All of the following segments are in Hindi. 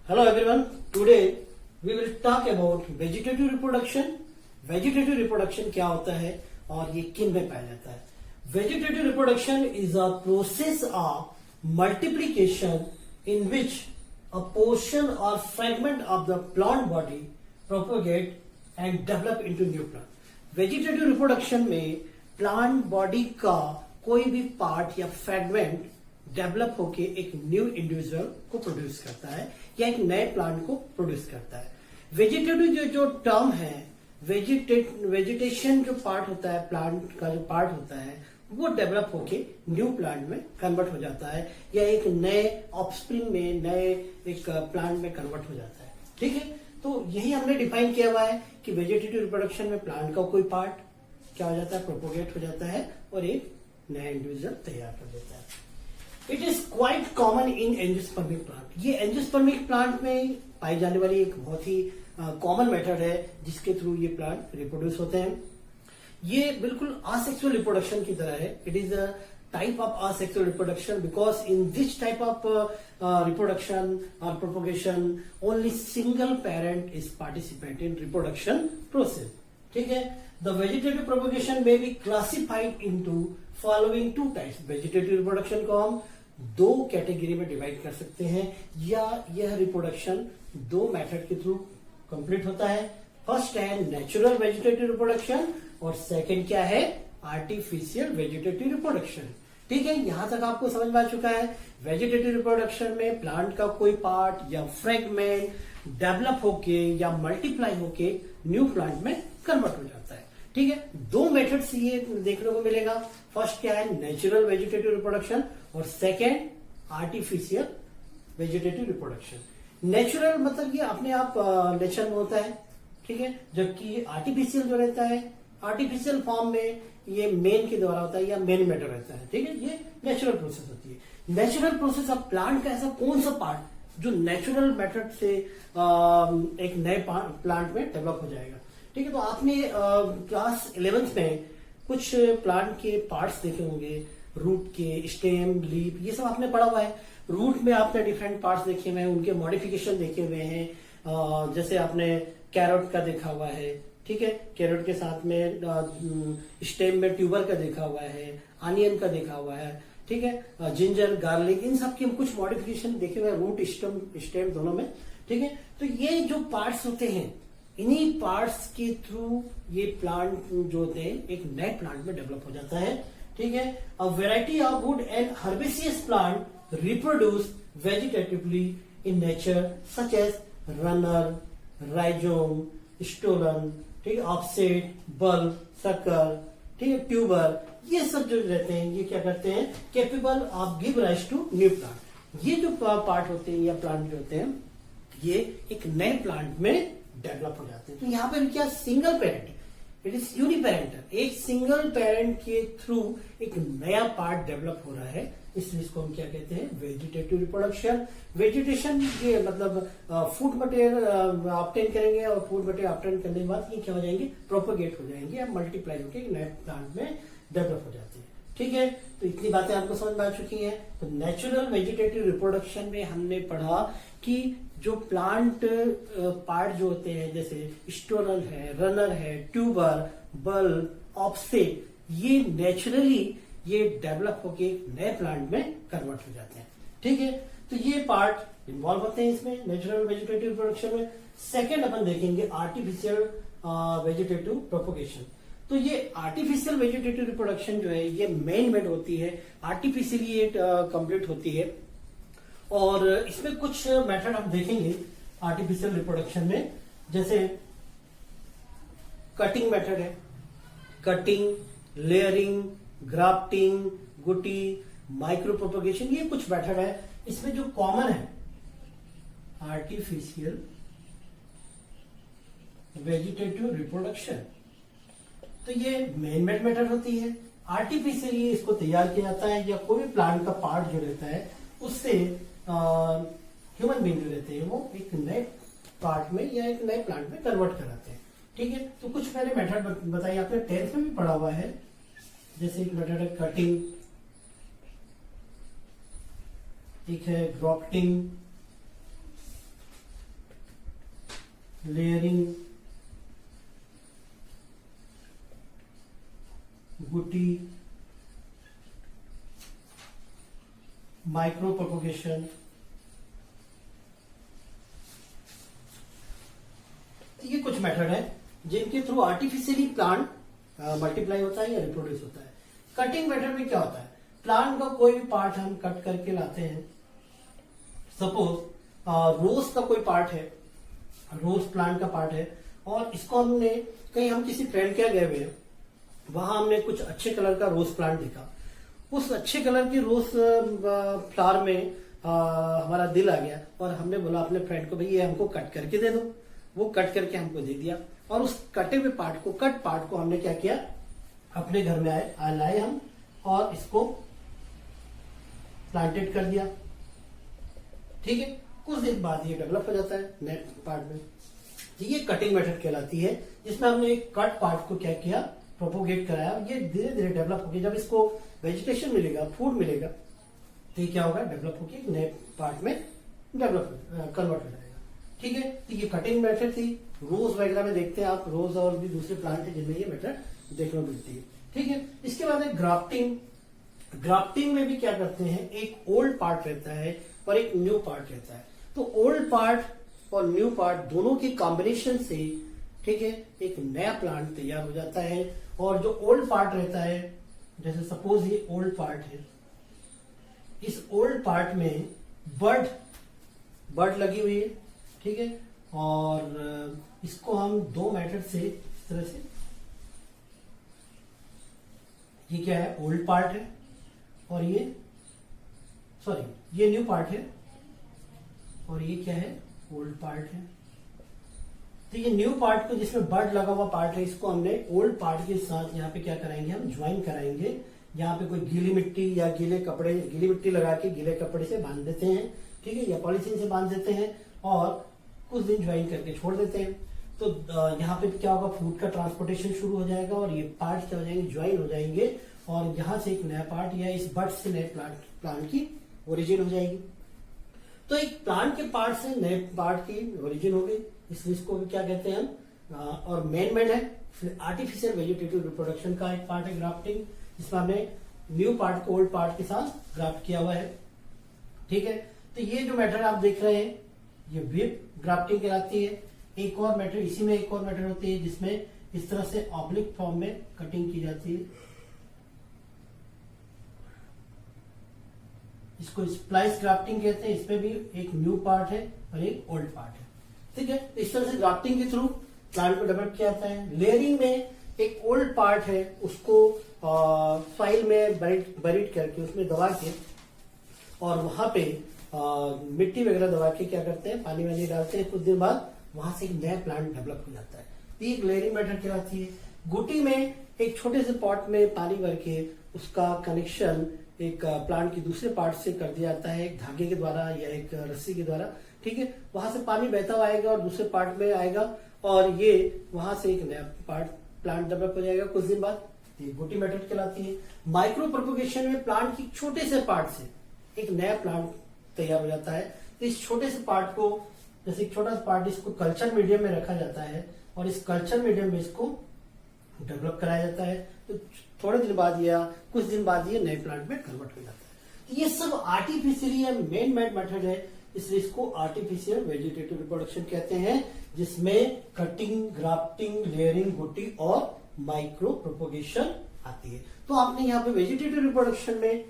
Hello everyone. Today we will talk about vegetative reproduction. Vegetative reproduction क्या होता है और ये किन में पाया जाता है? Vegetative reproduction is a process of multiplication in which a portion or fragment of the plant body propagate and develop into new plant. Vegetative reproduction में plant body का कोई भी पार्ट या फ्रेगमेंट डेवलप होके एक न्यू इंडिविजुअल को प्रोड्यूस करता है या एक नए प्लांट को प्रोड्यूस करता है. वेजिटेटिव जो टर्म है, वेजिटेशन जो पार्ट होता है, प्लांट का जो पार्ट होता है वो डेवलप होके न्यू प्लांट में कन्वर्ट हो जाता है या एक नए ऑफस्प्रिंग में, नए एक प्लांट में कन्वर्ट हो जाता है. ठीक है, तो यही हमने डिफाइन किया हुआ है कि वेजिटेटिव रिप्रोडक्शन में प्लांट का कोई पार्ट क्या हो जाता है, प्रोपोगेट हो जाता है और एक नया इंडिविजुअल तैयार कर देता है. It is quite common in angiospermic plant. ये एंजियोस्पर्मिक प्लांट में पाई जाने वाली एक बहुत ही कॉमन मेथड है जिसके थ्रू ये प्लांट रिप्रोड्यूस होते हैं. ये बिल्कुल असेक्सुअल रिप्रोडक्शन की तरह है. It is a type of asexual reproduction because in this type of reproduction और propagation only single parent is participate in reproduction process. ठीक है, द वेजिटेटिव प्रोपोगेशन में be classified into following two types. Vegetative reproduction को हम दो कैटेगरी में डिवाइड कर सकते हैं या यह रिप्रोडक्शन दो मेथड के थ्रू कंप्लीट होता है. फर्स्ट है नेचुरल वेजिटेटिव रिप्रोडक्शन और सेकंड क्या है, आर्टिफिशियल वेजिटेटिव रिप्रोडक्शन. ठीक है, यहां तक आपको समझ में आ चुका है. वेजिटेटिव रिप्रोडक्शन में प्लांट का कोई पार्ट या फ्रेगमेंट डेवलप होके या मल्टीप्लाई होके न्यू प्लांट में कन्वर्ट हो जाता है. ठीक है, दो मेथड्स ये देखने को मिलेगा. फर्स्ट क्या है, नेचुरल वेजिटेटिव रिप्रोडक्शन और second artificial vegetative reproduction. Natural मतलब ये अपने आप नेचर में होता है. ठीक है, जबकि आर्टिफिशियल जो रहता है, आर्टिफिशियल फॉर्म में ये मेन के द्वारा होता है या मेन मैटर रहता है. ठीक है, ये नेचुरल प्रोसेस होती है. नेचुरल प्रोसेस ऑफ प्लांट का ऐसा कौन सा पार्ट जो नेचुरल मेथड से एक नए प्लांट में डेवलप हो जाएगा. ठीक है, तो आपने क्लास 11th में कुछ प्लांट के पार्ट्स देखे होंगे, रूट के, स्टेम, लीफ, ये सब आपने पढ़ा हुआ है. रूट में आपने डिफरेंट पार्ट्स देखे हुए हैं, उनके मॉडिफिकेशन देखे हुए हैं. जैसे आपने कैरोट का देखा हुआ है. ठीक है, कैरोट के साथ में स्टेम में ट्यूबर का देखा हुआ है, अनियन का देखा हुआ है. ठीक है, जिंजर, गार्लिक, इन सब के हम कुछ मॉडिफिकेशन देखे हुए हैं रूट स्टेम दोनों में. ठीक है, तो ये जो पार्ट्स होते हैं, इन्हीं पार्ट्स के थ्रू ये प्लांट जो होते हैं एक नए प्लांट में डेवलप हो जाता है. ठीक है, a variety of wood and herbaceous plant reproduce vegetatively in nature such as runner, rhizome, stolon, ठीक है, ऑफसेट, बल्ब, सक्कर, ठीक है, ट्यूबर, ये सब जो रहते हैं ये क्या करते हैं, capable of give rise to new plant. ये जो पार्ट होते हैं या प्लांट जो होते हैं ये एक नए प्लांट में डेवलप हो जाते हैं. तो यहाँ पे क्या, single parent, it is uniparental. एक सिंगल पेरेंट के थ्रू एक नया पार्ट डेवलप हो रहा है, इसलिए इसको हम क्या कहते हैं, वेजिटेटिव रिप्रोडक्शन. वेजिटेशन ये मतलब फूड मटेरियल ऑब्टेन करेंगे और फूड मटेरियल ऑब्टेन करने के बाद ये क्या हो जाएंगे, प्रोपोगेट हो जाएंगे या मल्टीप्लाई होकर एक नए प्लांट में डेवलप हो जाते हैं. ठीक है, तो इतनी बातें आपको समझ में आ चुकी हैं. तो नेचुरल वेजिटेटिव रिप्रोडक्शन में हमने पढ़ा कि जो प्लांट पार्ट जो होते हैं जैसे स्टोरल है, रनर है, ट्यूबर, बल्ब, ऑफसेट, ये नेचुरली ये डेवलप होके नए प्लांट में कन्वर्ट हो जाते हैं. ठीक है, तो ये पार्ट इन्वॉल्व होते हैं इसमें नेचुरल वेजिटेटिव रिप्रोडक्शन में. सेकेंड अपन देखेंगे आर्टिफिशियल वेजिटेटिव प्रोपोगेशन. तो ये आर्टिफिशियल वेजिटेटिव रिप्रोडक्शन जो है ये मेन मेड होती है, आर्टिफिशियली ये कंप्लीट होती है. और इसमें कुछ मेथड हम देखेंगे आर्टिफिशियल रिप्रोडक्शन में, जैसे कटिंग मेथड है, कटिंग, लेयरिंग, ग्राफ्टिंग, गुटी, माइक्रो प्रोपोगेशन, ये कुछ मेथड है. इसमें जो कॉमन है आर्टिफिशियल वेजिटेटिव रिप्रोडक्शन, तो ये मेन मेड मेथड होती है. आर्टिफिशियली इसको तैयार किया जाता है या कोई भी प्लांट का पार्ट जो रहता है उससे ह्यूमन बीइंग जो रहते हैं वो एक नए पार्ट में या एक नए प्लांट में कन्वर्ट कराते हैं. ठीक है, तो कुछ मैंने मेथड बताई, आपने 10th में भी पढ़ा हुआ है. जैसे एक मेथड है कटिंग, एक है ग्राफ्टिंग, लेयरिंग, गुटी, माइक्रो प्रोपोगेशन। ये कुछ मेथड है जिनके थ्रू आर्टिफिशियली प्लांट मल्टीप्लाई होता है या रिप्रोड्यूस होता है। कटिंग मेथड में क्या होता है, प्लांट का कोई भी पार्ट हम कट करके लाते हैं। सपोज रोज का कोई पार्ट है, रोज प्लांट का पार्ट है, और इसको हमने कहीं हम किसी फ्रेंड के यहाँ गए हुए हैं, वहां हमने कुछ अच्छे कलर का रोज प्लांट देखा। उस अच्छे कलर की रोज फ्लावर में हमारा दिल आ गया और हमने बोला अपने फ्रेंड को, भाई ये हमको कट करके दे दो। वो कट करके हमको दे दिया और उस कटे हुए पार्ट को, कट पार्ट को हमने क्या किया, अपने घर में लाए हम और इसको प्लांटेड कर दिया। ठीक है, कुछ दिन बाद ये डेवलप हो जाता है नए पार्ट में। तो ये कटिंग मेथड कहलाती है, जिसमें हमने एक कट पार्ट को क्या किया, प्रोपोगेट कराया। ये धीरे धीरे डेवलप होगी, जब इसको वेजिटेशन मिलेगा, फूड मिलेगा, तो ये क्या होगा, डेवलप होकर एक नए पार्ट में डेवलप कन्वर्ट हो जाएगा। ठीक है, तो ये कटिंग मेथड थी। रोज वगैरह में देखते हैं आप, रोज और भी दूसरे प्लांट है जिनमें ये मेथड देखने को मिलती है। ठीक है, इसके बाद है ग्राफ्टिंग। ग्राफ्टिंग में भी क्या करते हैं, एक ओल्ड पार्ट रहता है और एक न्यू पार्ट रहता है। तो ओल्ड पार्ट और न्यू पार्ट दोनों की कॉम्बिनेशन से, ठीक है, एक नया प्लांट तैयार हो जाता है। और जो ओल्ड पार्ट रहता है, जैसे सपोज ये ओल्ड पार्ट है, इस ओल्ड पार्ट में बर्ड लगी हुई है। ठीक है, और इसको हम दो मेथड से इस तरह से, ये क्या है, ओल्ड पार्ट है, और ये न्यू पार्ट है, और ये क्या है, ओल्ड पार्ट है। तो ये न्यू पार्ट को, जिसमें बर्ड लगा हुआ पार्ट है, इसको हमने ओल्ड पार्ट के साथ यहाँ पे क्या कराएंगे, हम ज्वाइन कराएंगे। यहाँ पे कोई गीली मिट्टी या गीली मिट्टी लगा के गीले कपड़े से बांध देते हैं। ठीक है, या पॉलीथीन से बांध देते हैं और कुछ दिन ज्वाइन करके छोड़ देते हैं। तो यहाँ पे क्या होगा, फूड का ट्रांसपोर्टेशन शुरू हो जाएगा और ये पार्ट क्या हो जाएंगे, ज्वाइन हो जाएंगे, और यहाँ से एक नया पार्ट या इस बर्ड से नए प्लांट की ओरिजिन हो जाएगी। तो एक प्लांट के पार्ट से नए पार्ट की ओरिजिन हो गई, इसलिए इसको भी क्या कहते हैं हम, और मेन है आर्टिफिशियल वेजिटेटिव रिप्रोडक्शन का एक पार्ट है ग्राफ्टिंग, जिसमें हमने न्यू पार्ट को ओल्ड पार्ट के साथ ग्राफ्ट किया हुआ है। ठीक है, तो ये जो मेथड आप देख रहे हैं, ये वेब ग्राफ्टिंग कहलाती है। एक और मेथड, इसी में एक और मेथड होती है जिसमें इस तरह से ऑब्लिक फॉर्म में कटिंग की जाती है। इसको स्प्लाइस ग्राफ्टिंग कहते हैं। इसमें भी एक न्यू पार्ट है और एक ओल्ड पार्ट है। ठीक है, इस तरह से ग्राफ्टिंग के थ्रू प्लांट को डेवलप किया जाता है। लेयरिंग में एक ओल्ड पार्ट है, उसको सॉइल में बरीड करके, उसमें दबा के, और वहां पे मिट्टी वगैरह दबा के क्या करते हैं, पानी वानी डालते हैं, कुछ दिन बाद वहां से एक नया प्लांट डेवलप हो जाता है। ये एक लेयरिंग मेथड कहलाती है। गुटी में एक छोटे से पॉट में पानी भर के उसका कनेक्शन एक प्लांट की दूसरे पार्ट से कर दिया जाता है, एक धागे के द्वारा या एक रस्सी के द्वारा। ठीक है, वहां से पानी बहता हुआ आएगा और दूसरे पार्ट में आएगा, और ये वहां से एक नया प्लांट डेवलप हो जाएगा कुछ दिन बाद। ये गुटी मेथड कहलाती है। माइक्रो प्रोपोगेशन में प्लांट की छोटे से पार्ट से एक नया प्लांट तैयार हो जाता है। तो इस छोटे से पार्ट को, जैसे एक छोटा सा पार्ट, इसको कल्चर मीडियम में रखा जाता है और इस कल्चर मीडियम में इसको डेवलप कराया जाता है। तो थोड़े दिन बाद या कुछ दिन बाद ये नए प्लांट में कन्वर्ट हो जाता है। तो ये सब आर्टिफिशियली मेन मेड मेथड है, इसलिए इसको आर्टिफिशियल वेजिटेटिव रिप्रोडक्शन कहते हैं, जिसमें कटिंग, ग्राफ्टिंग, लेयरिंग, गुटी और माइक्रो प्रोपोगेशन आती है। तो आपने यहाँ पे वेजिटेटिव रिप्रोडक्शन में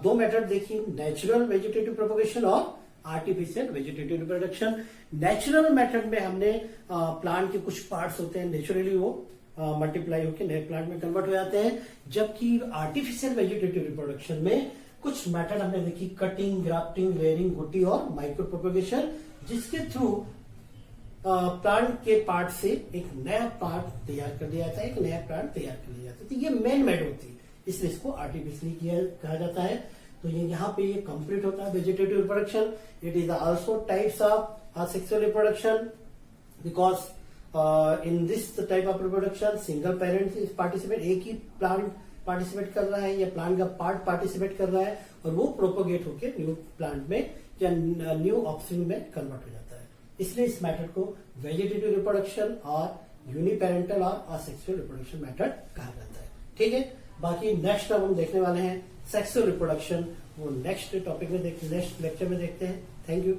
दो मेथड देखी, नेचुरल वेजिटेटिव प्रोपोगेशन और artificial vegetative reproduction. Natural method में हमने प्लांट के कुछ पार्ट्स होते हैं, नेचुरली वो मल्टीप्लाई होकर नए प्लांट में कन्वर्ट हो जाते हैं, जबकि आर्टिफिशियल वेजिटेटिव रिप्रोडक्शन में कुछ मेथड हमने देखी, कटिंग, ग्राफ्टिंग, लेयरिंग, गुटी और माइक्रो प्रोपोगेशन, जिसके थ्रू प्लांट के पार्ट से एक नया पार्ट तैयार कर दिया जाता है, एक नया प्लांट तैयार कर लिया जाता है। तो ये मेन मेथड होती है, इसलिए इसको आर्टिफिशियली कहा जाता है। तो ये यहाँ पे ये कंप्लीट होता है vegetative reproduction. It is also types of sexual reproduction, because in this type of reproduction single parent participate, एक ही प्लांट पार्टिसिपेट कर रहा है या प्लांट का पार्ट पार्टिसिपेट कर रहा है, और वो प्रोपोगेट होकर न्यू प्लांट में या न्यू ऑप्शन में कन्वर्ट हो जाता है। इसलिए इस मेथड को वेजिटेटिव रिप्रोडक्शन और यूनिपेरेंटल और असेक्सुअल रिप्रोडक्शन मेथड कहा जाता है। ठीक है, बाकी नेक्स्ट अब हम देखने वाले हैं सेक्सुअल रिप्रोडक्शन, वो नेक्स्ट टॉपिक में नेक्स्ट लेक्चर में देखते हैं। Thank you.